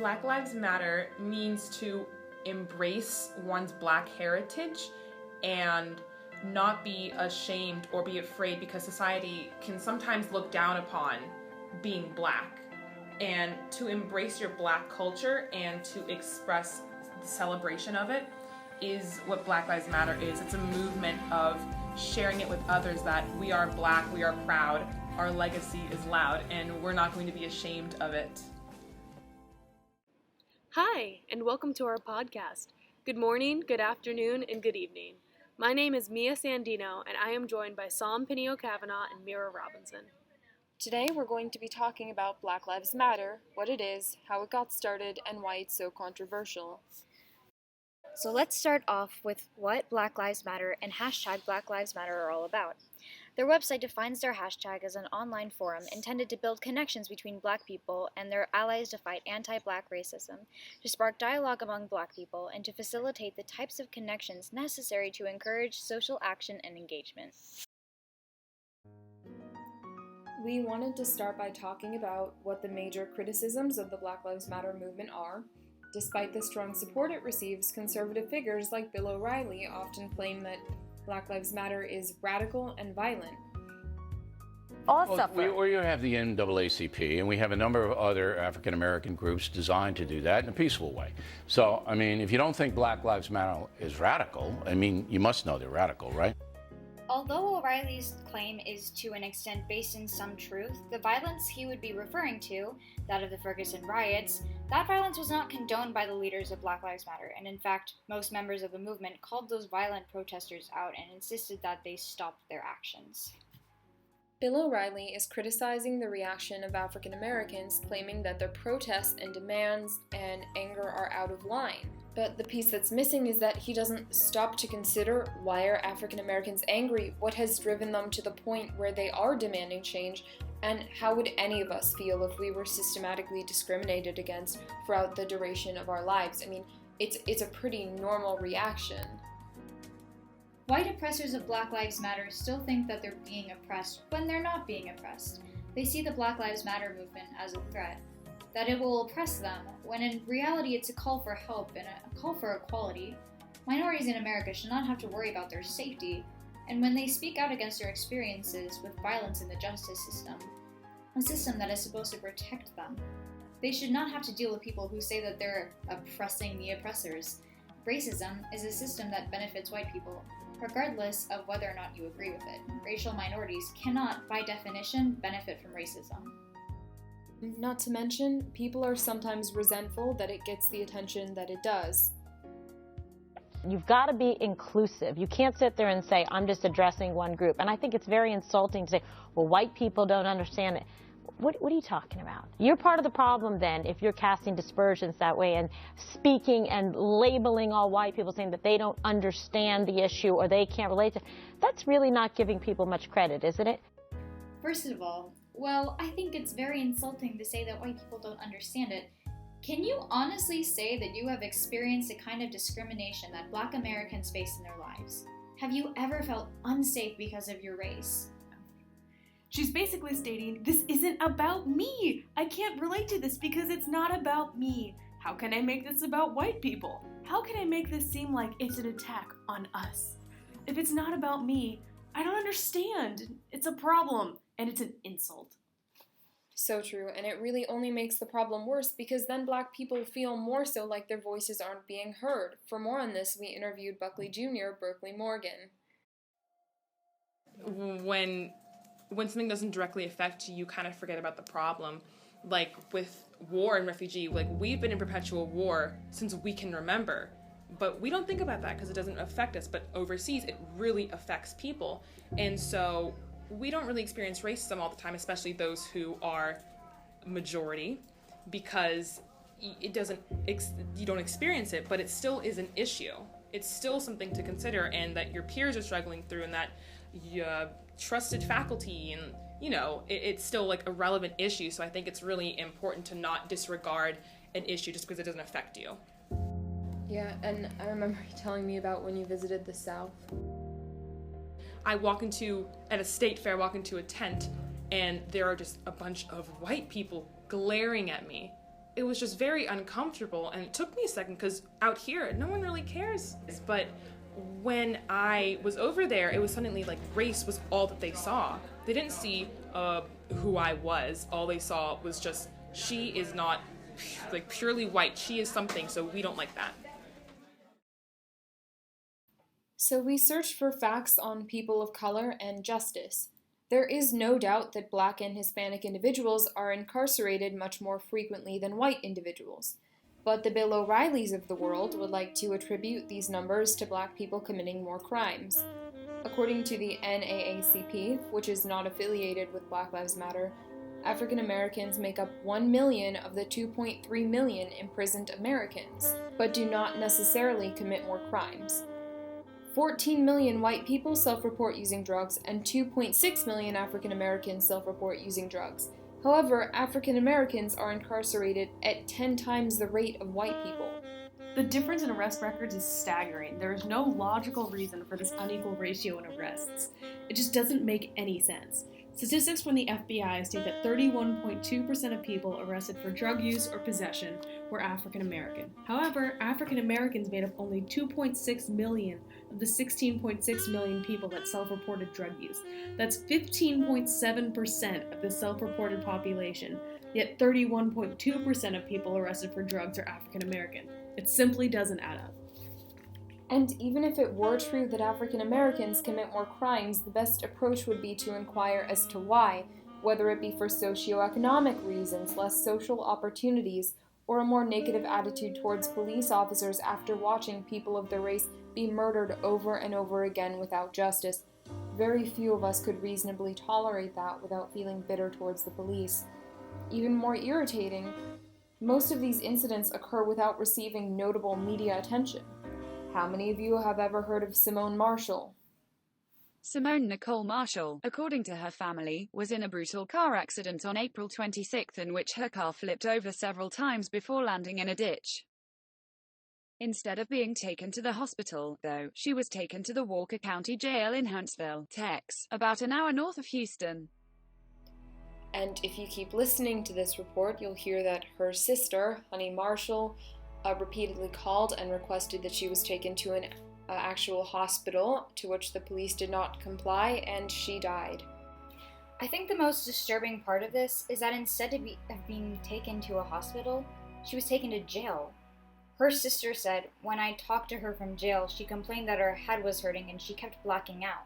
Black Lives Matter means to embrace one's Black heritage and not be ashamed or be afraid, because society can sometimes look down upon being Black. And to embrace your Black culture and to express the celebration of it is what Black Lives Matter is. It's a movement of sharing it with others that we are Black, we are proud, our legacy is loud, and we're not going to be ashamed of it. Hi, and welcome to our podcast. Good morning, good afternoon, and good evening. My name is Mia Sandino, and I am joined by Pineo-Cavanaugh and Mira Robinson. Today we're going to be talking about Black Lives Matter, what it is, how it got started, and why it's so controversial. So let's start off with what Black Lives Matter and hashtag Black Lives Matter are all about. Their website defines their hashtag as an online forum intended to build connections between Black people and their allies to fight anti-Black racism, to spark dialogue among Black people, and to facilitate the types of connections necessary to encourage social action and engagement. We wanted to start by talking about what the major criticisms of the Black Lives Matter movement are. Despite the strong support it receives, conservative figures like Bill O'Reilly often claim that Black Lives Matter is radical and violent. We have the NAACP, and we have a number of other African American groups designed to do that in a peaceful way. So, I mean, if you don't think Black Lives Matter is radical, I mean, you must know they're radical, right? Although O'Reilly's claim is to an extent based in some truth, the violence he would be referring to, that of the Ferguson riots, that violence was not condoned by the leaders of Black Lives Matter, and in fact, most members of the movement called those violent protesters out and insisted that they stop their actions. Bill O'Reilly is criticizing the reaction of African Americans, claiming that their protests and demands and anger are out of line. But the piece that's missing is that he doesn't stop to consider why are African Americans angry, what has driven them to the point where they are demanding change, and how would any of us feel if we were systematically discriminated against throughout the duration of our lives? I mean, it's a pretty normal reaction. White oppressors of Black Lives Matter still think that they're being oppressed when they're not being oppressed. They see the Black Lives Matter movement as a threat, that it will oppress them, when in reality it's a call for help and a call for equality. Minorities in America should not have to worry about their safety, and when they speak out against their experiences with violence in the justice system, a system that is supposed to protect them, they should not have to deal with people who say that they're oppressing the oppressors. Racism is a system that benefits white people, regardless of whether or not you agree with it. Racial minorities cannot, by definition, benefit from racism. Not to mention, people are sometimes resentful that it gets the attention that it does. You've got to be inclusive. You can't sit there and say, I'm just addressing one group. And I think it's very insulting to say, well, white people don't understand it. What are you talking about? You're part of the problem then if you're casting dispersions that way and speaking and labeling all white people, saying that they don't understand the issue or they can't relate to it. That's really not giving people much credit, isn't it? First of all, well, I think it's very insulting to say that white people don't understand it. Can you honestly say that you have experienced the kind of discrimination that Black Americans face in their lives? Have you ever felt unsafe because of your race? She's basically stating, this isn't about me. I can't relate to this because it's not about me. How can I make this about white people? How can I make this seem like it's an attack on us? If it's not about me, I don't understand. It's a problem, and it's an insult. So true, and it really only makes the problem worse because then Black people feel more so like their voices aren't being heard. For more on this, we interviewed Buckley Jr., Berkeley Morgan. When something doesn't directly affect you, you kind of forget about the problem. Like with war and refugee, like we've been in perpetual war since we can remember. But we don't think about that because it doesn't affect us. But overseas, it really affects people. And so we don't really experience racism all the time, especially those who are majority, because you don't experience it, but it still is an issue. It's still something to consider, and that your peers are struggling through, and that trusted faculty, and it's still like a relevant issue. So I think it's really important to not disregard an issue just because it doesn't affect you. Yeah, and I remember you telling me about when you visited the South. At a state fair, walk into a tent, and there are just a bunch of white people glaring at me. it was just very uncomfortable, and it took me a second because out here, no one really cares. But when I was over there, it was suddenly like race was all that they saw. They didn't see who I was. All they saw was just, she is not like purely white. She is something, so we don't like that. So we searched for facts on people of color and justice. There is no doubt that Black and Hispanic individuals are incarcerated much more frequently than white individuals. But the Bill O'Reillys of the world would like to attribute these numbers to Black people committing more crimes. According to the NAACP, which is not affiliated with Black Lives Matter, African Americans make up 1 million of the 2.3 million imprisoned Americans, but do not necessarily commit more crimes. 14 million white people self-report using drugs, and 2.6 million African Americans self-report using drugs. However, African Americans are incarcerated at 10 times the rate of white people. The difference in arrest records is staggering. There is no logical reason for this unequal ratio in arrests. It just doesn't make any sense. Statistics from the FBI state that 31.2% of people arrested for drug use or possession were African American. However, African Americans made up only 2.6 million of the 16.6 million people that self-reported drug use. That's 15.7% of the self-reported population, yet 31.2% of people arrested for drugs are African American. It simply doesn't add up. And even if it were true that African Americans commit more crimes, the best approach would be to inquire as to why, whether it be for socioeconomic reasons, less social opportunities, or a more negative attitude towards police officers after watching people of their race be murdered over and over again without justice. Very few of us could reasonably tolerate that without feeling bitter towards the police. Even more irritating, most of these incidents occur without receiving notable media attention. How many of you have ever heard of Simone Marshall? Simone Nicole Marshall, according to her family, was in a brutal car accident on April 26 in which her car flipped over several times before landing in a ditch. Instead of being taken to the hospital, though, she was taken to the Walker County Jail in Huntsville, Texas, about an hour north of Houston. And if you keep listening to this report, you'll hear that her sister, Honey Marshall, repeatedly called and requested that she was taken to an actual hospital, to which the police did not comply, and she died. I think the most disturbing part of this is that instead of being taken to a hospital, she was taken to jail. Her sister said when I talked to her from jail, she complained that her head was hurting and she kept blacking out.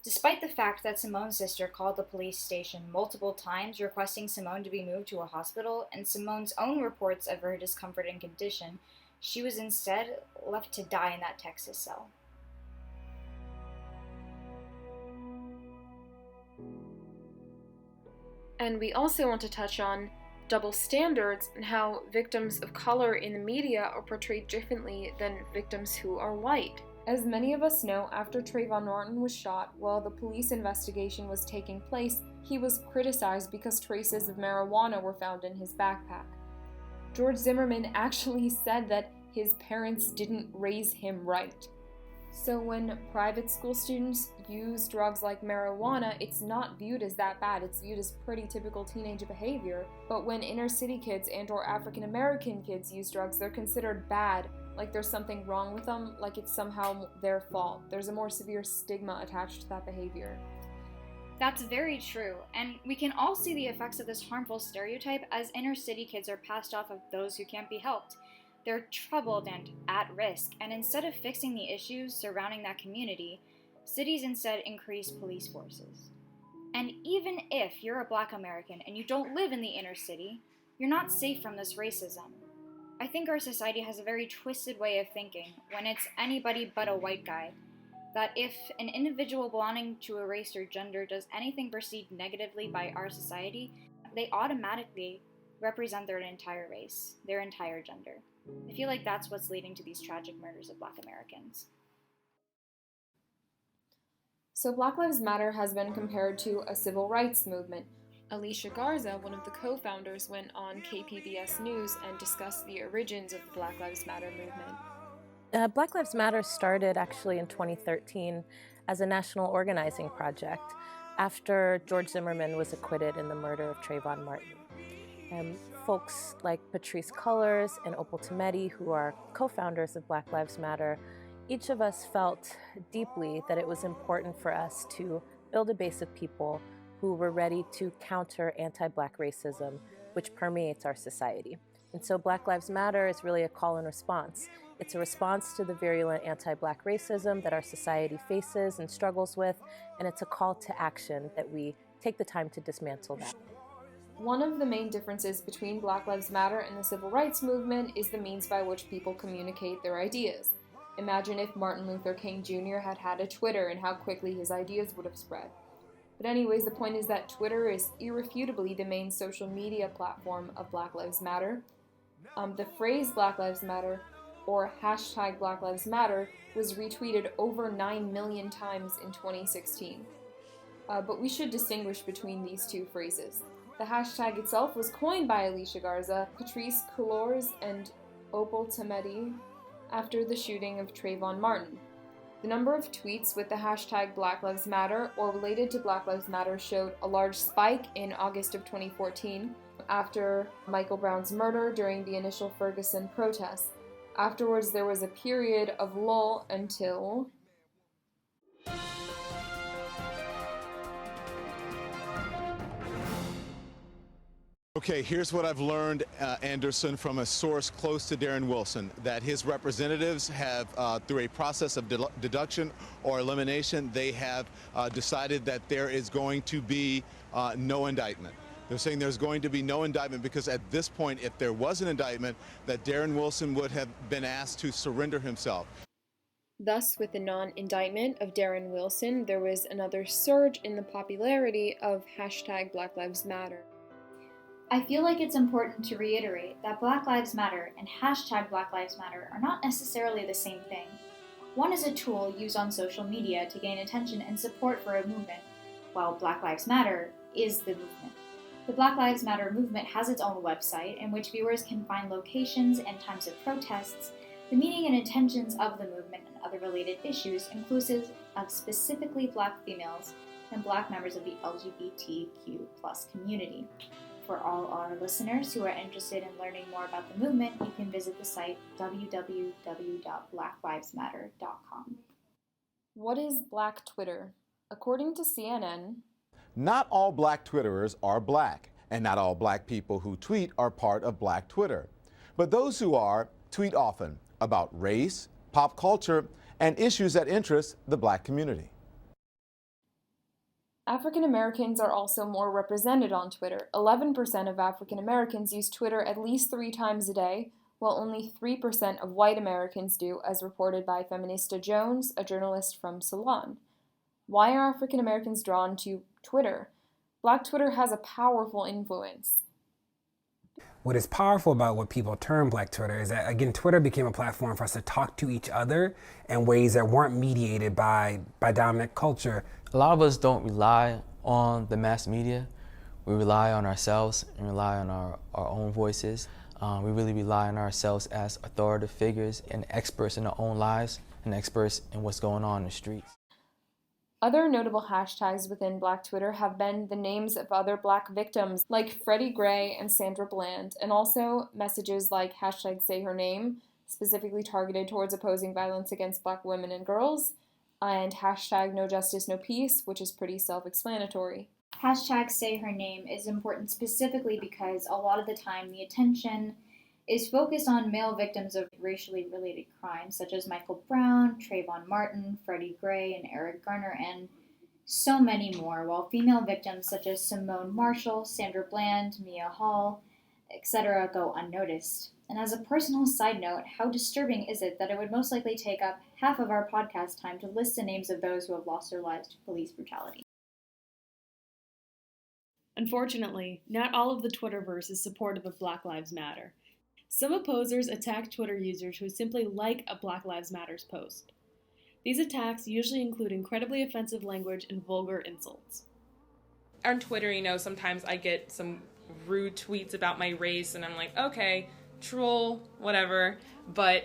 Despite the fact that Simone's sister called the police station multiple times requesting Simone to be moved to a hospital, and Simone's own reports of her discomfort and condition, she was instead left to die in that Texas cell. And we also want to touch on double standards and how victims of color in the media are portrayed differently than victims who are white. As many of us know, after Trayvon Martin was shot, while the police investigation was taking place, he was criticized because traces of marijuana were found in his backpack. George Zimmerman actually said that his parents didn't raise him right. So when private school students use drugs like marijuana, it's not viewed as that bad. It's viewed as pretty typical teenage behavior. But when inner city kids and/or African American kids use drugs, they're considered bad, like there's something wrong with them, like it's somehow their fault. There's a more severe stigma attached to that behavior. That's very true, and we can all see the effects of this harmful stereotype as inner city kids are passed off of those who can't be helped. They're troubled and at risk, and instead of fixing the issues surrounding that community, cities instead increase police forces. And even if you're a Black American and you don't live in the inner city, you're not safe from this racism. I think our society has a very twisted way of thinking when it's anybody but a white guy, that if an individual belonging to a race or gender does anything perceived negatively by our society, they automatically represent their entire race, their entire gender. I feel like that's what's leading to these tragic murders of Black Americans. So Black Lives Matter has been compared to a civil rights movement. Alicia Garza, one of the co-founders, went on KPBS News and discussed the origins of the Black Lives Matter movement. Black Lives Matter started actually in 2013 as a national organizing project after George Zimmerman was acquitted in the murder of Trayvon Martin. Folks like Patrisse Cullors and Opal Tometi, who are co-founders of Black Lives Matter, each of us felt deeply that it was important for us to build a base of people who were ready to counter anti-Black racism, which permeates our society. And so Black Lives Matter is really a call and response. It's a response to the virulent anti-Black racism that our society faces and struggles with, and it's a call to action that we take the time to dismantle that. One of the main differences between Black Lives Matter and the civil rights movement is the means by which people communicate their ideas. Imagine if Martin Luther King Jr. had had a Twitter and how quickly his ideas would have spread. But anyways, the point is that Twitter is irrefutably the main social media platform of Black Lives Matter. The phrase Black Lives Matter or hashtag Black Lives Matter was retweeted over 9 million times in 2016. But we should distinguish between these two phrases. The hashtag itself was coined by Alicia Garza, Patrisse Cullors, and Opal Tometi after the shooting of Trayvon Martin. The number of tweets with the hashtag Black Lives Matter or related to Black Lives Matter showed a large spike in August of 2014 after Michael Brown's murder during the initial Ferguson protests. Afterwards, there was a period of lull until Okay, here's what I've learned, Anderson, from a source close to Darren Wilson, that his representatives have, through a process of deduction or elimination, they have decided that there is going to be no indictment. They're saying there's going to be no indictment because at this point, if there was an indictment, that Darren Wilson would have been asked to surrender himself. Thus, with the non-indictment of Darren Wilson, there was another surge in the popularity of hashtag Black Lives Matter. I feel like it's important to reiterate that Black Lives Matter and hashtag Black Lives Matter are not necessarily the same thing. One is a tool used on social media to gain attention and support for a movement, while Black Lives Matter is the movement. The Black Lives Matter movement has its own website in which viewers can find locations and times of protests, the meaning and intentions of the movement and other related issues, inclusive of specifically Black females and Black members of the LGBTQ+ community. For all our listeners who are interested in learning more about the movement, you can visit the site www.blacklivesmatter.com. What is Black Twitter? According to CNN, not all Black Twitterers are Black, and not all Black people who tweet are part of Black Twitter. But those who are tweet often about race, pop culture, and issues that interest the Black community. African Americans are also more represented on Twitter. 11% of African Americans use Twitter at least 3 times a day, while only 3% of white Americans do, as reported by Feminista Jones, a journalist from Salon. Why are African Americans drawn to Twitter? Black Twitter has a powerful influence. What is powerful about what people term Black Twitter is that, again, Twitter became a platform for us to talk to each other in ways that weren't mediated by dominant culture. A lot of us don't rely on the mass media. We rely on ourselves and rely on our own voices. We really rely on ourselves as authoritative figures and experts in our own lives and experts in what's going on in the streets. Other notable hashtags within Black Twitter have been the names of other Black victims like Freddie Gray and Sandra Bland, and also messages like hashtag Say Her Name, specifically targeted towards opposing violence against Black women and girls, and hashtag No Justice, No Peace, which is pretty self-explanatory. Hashtag Say Her Name is important specifically because a lot of the time the attention is focused on male victims of racially related crimes, such as Michael Brown, Trayvon Martin, Freddie Gray, and Eric Garner, and so many more, while female victims such as Simone Marshall, Sandra Bland, Mia Hall, etc. go unnoticed. And as a personal side note, how disturbing is it that it would most likely take up half of our podcast time to list the names of those who have lost their lives to police brutality? Unfortunately, not all of the Twitterverse is supportive of Black Lives Matter. Some opposers attack Twitter users who simply like a Black Lives Matter's post. These attacks usually include incredibly offensive language and vulgar insults. On Twitter, sometimes I get some rude tweets about my race, and I'm like, okay, troll, whatever, but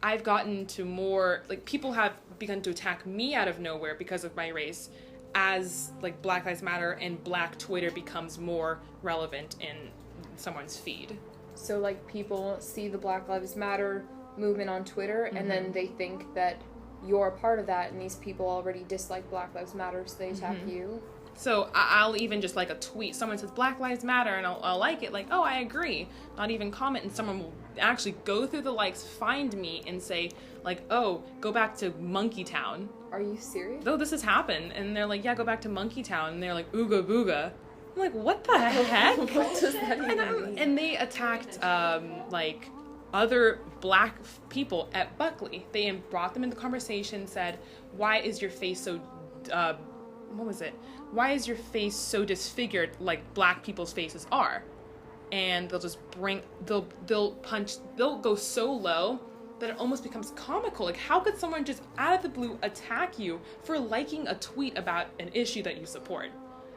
I've gotten to more, people have begun to attack me out of nowhere because of my race as, Black Lives Matter and Black Twitter becomes more relevant in someone's feed. So like people see the Black Lives Matter movement on Twitter and then they think that you're a part of that, and these people already dislike Black Lives Matter, so they attack you. So I'll even just like a tweet, someone says Black Lives Matter, and I'll like it, like, oh, I agree, not even comment, and someone will actually go through the likes, find me, and say, like, oh, go back to Monkey Town. Are you serious? No, this has happened, and they're like, yeah, go back to Monkey Town, and they're like, ooga booga. I'm like, what the heck? What does that even mean? And they attacked, like, other black people at Buckley. They brought them into the conversation, said, why is your face so, what was it? Why is your face so disfigured like black people's faces are? And they'll just they'll go so low that it almost becomes comical. Like, how could someone just out of the blue attack you for liking a tweet about an issue that you support?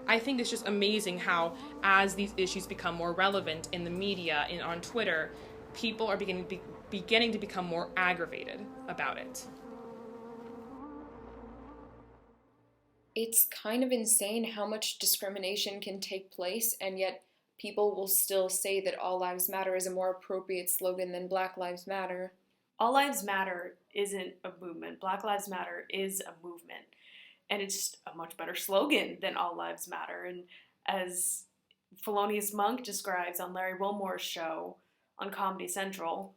I think it's just amazing how, as these issues become more relevant in the media and on Twitter, people are beginning to become more aggravated about it. It's kind of insane how much discrimination can take place, and yet people will still say that All Lives Matter is a more appropriate slogan than Black Lives Matter. All Lives Matter isn't a movement. Black Lives Matter is a movement. And it's a much better slogan than All Lives Matter. And as Felonious Monk describes on Larry Wilmore's show on Comedy Central,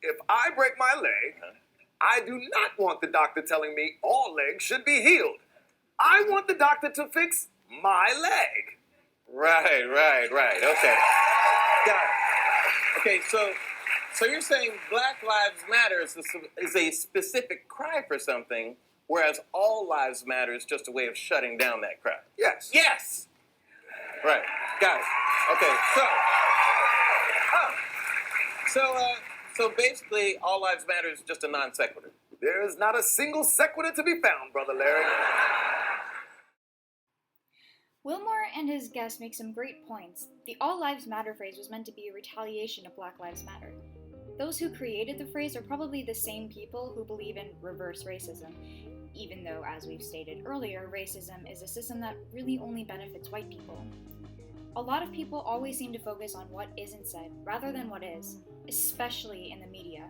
if I break my leg, I do not want the doctor telling me all legs should be healed. I want the doctor to fix my leg. Right. Okay. Got it. Okay, so you're saying Black Lives Matter is a specific cry for something, whereas All Lives Matter is just a way of shutting down that cry. Yes. Yes! Right. Got it. Okay, so basically, All Lives Matter is just a non sequitur. There is not a single sequitur to be found, Brother Larry. Wilmore and his guest make some great points. The All Lives Matter phrase was meant to be a retaliation of Black Lives Matter. Those who created the phrase are probably the same people who believe in reverse racism, even though, as we've stated earlier, racism is a system that really only benefits white people. A lot of people always seem to focus on what isn't said rather than what is, especially in the media.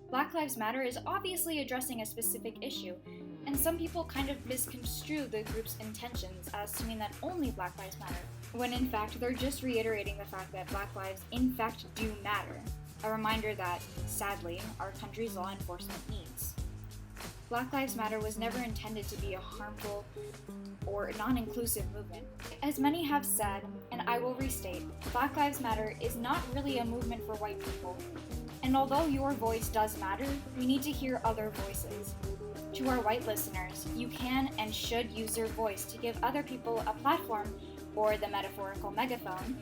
Black Lives Matter is obviously addressing a specific issue, and some people kind of misconstrue the group's intentions as to mean that only Black Lives Matter, when in fact they're just reiterating the fact that Black lives in fact do matter, a reminder that, sadly, our country's law enforcement needs. Black Lives Matter was never intended to be a harmful or non-inclusive movement. As many have said, and I will restate, Black Lives Matter is not really a movement for white people. And although your voice does matter, we need to hear other voices. To our white listeners, you can and should use your voice to give other people a platform, or the metaphorical megaphone,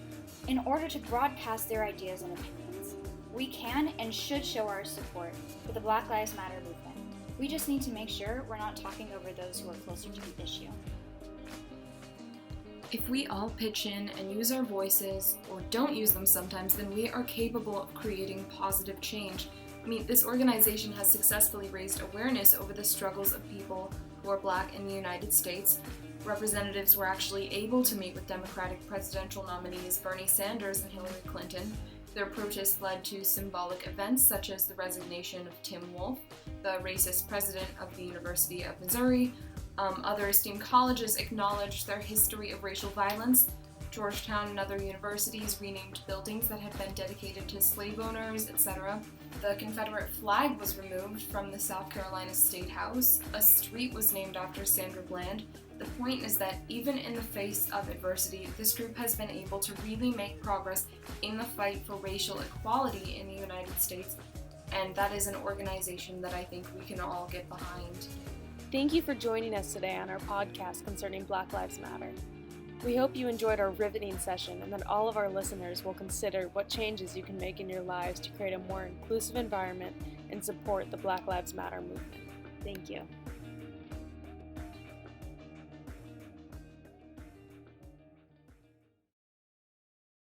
in order to broadcast their ideas and opinions. We can and should show our support for the Black Lives Matter movement. We just need to make sure we're not talking over those who are closer to the issue. If we all pitch in and use our voices, or don't use them sometimes, then we are capable of creating positive change. I mean, this organization has successfully raised awareness over the struggles of people who are Black in the United States. Representatives were actually able to meet with Democratic presidential nominees Bernie Sanders and Hillary Clinton. Their protests led to symbolic events such as the resignation of Tim Wolf, the racist president of the University of Missouri. Other esteemed colleges acknowledged their history of racial violence. Georgetown and other universities renamed buildings that had been dedicated to slave owners, etc. The Confederate flag was removed from the South Carolina State House. A street was named after Sandra Bland. The point is that even in the face of adversity, this group has been able to really make progress in the fight for racial equality in the United States, and that is an organization that I think we can all get behind. Thank you for joining us today on our podcast concerning Black Lives Matter. We hope you enjoyed our riveting session and that all of our listeners will consider what changes you can make in your lives to create a more inclusive environment and support the Black Lives Matter movement. Thank you.